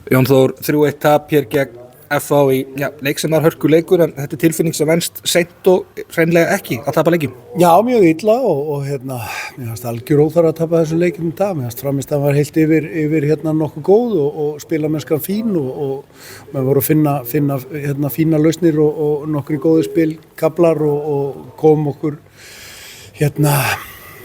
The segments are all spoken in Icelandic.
Jón Þór, 3-1 tap hér gegn FH í leik sem var hörkuleikur, en þetta er tilfinning sem venst seint og hreinlega ekki að tapa leikjum. Já, mjög illa og mér fannst algjör óþarfi að tapa þessu leikjum í dag. Mér fannst frammistaðan var heilt yfir nokkuð góð og spilamennskan fín og maður voru að finna fína lausnir og nokkri góði spilkablar og kom okkur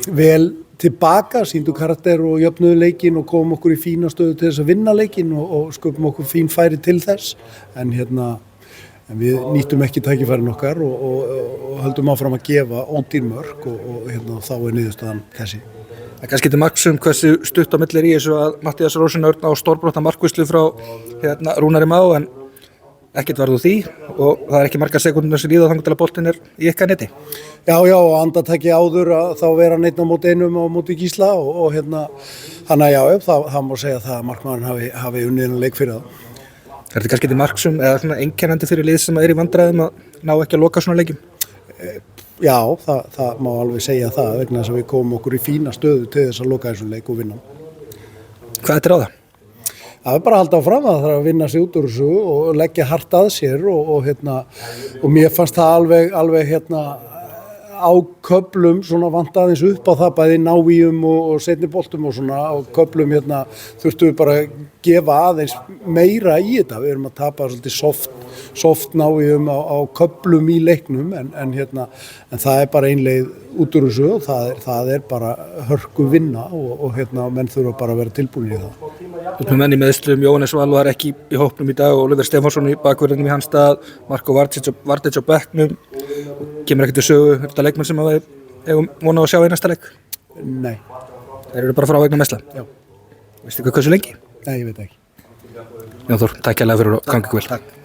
vel tilbaka, sýndu karakter og jöfnuðu leikinn og komum okkur í fína stöðu til þess að vinna leikinn og sköpum okkur fín færi til þess. En við nýttum ekki tækifærin okkar og höldum áfram að gefa ódýr mörk og þá er niðurstaðan þessi. Það kannski til marks hversu stutt á milli er í þessu að Matthías Rósenörn á stórbrotta markvislu frá Rúnari Má, en ekkert varð úr því og það er ekki margar sekúndur sem líða þangað til að boltinn er í ykkar neti. Já, og andartaki áður að þá vera einn á móti einum á móti Gísla og þannig að það má segja það að markmaðurinn hafi unnið þennan leik fyrir það. Er þetta kannski til marks eða svona einkennandi fyrir lið sem er í vandræðum að ná ekki að loka svona leikjum? Já, það má alveg segja það vegna þess að við komum okkur í fína stöðu til þess að loka þessum leik og vinna. Hvað er það? Það er bara að halda áfram, það þarf að vinna sig út úr þessu og leggja hart að sér og mér fannst það alveg á köflum svona vant aðeins upp á það bæði návíum og seinni boltum og svona á köflum þurftum við bara að gefa aðeins meira í þetta. Við erum að tapa svolítið soft návíum á köflum í leiknum en það er bara ein leið út úr þessu og það er bara hörku vinna og menn þurfa bara að vera tilbúin í það. Með menn í meðslum, Jóhannes Val var ekki í hópnum í dag og Oliver Stefánsson í bakverðinum í hans stað, Marko Vardic á bekknum. Kemur ekkert til sögu þetta leikmenn sem við eigum vona á að sjá í næsta leik? Nei. Þeir eru bara frá vegna meðsla? Já. Veistu hversu lengi? Nei, ég veit ekki. Jón Þór, takk hérlega fyrir að ganga ykkur vel. Takk.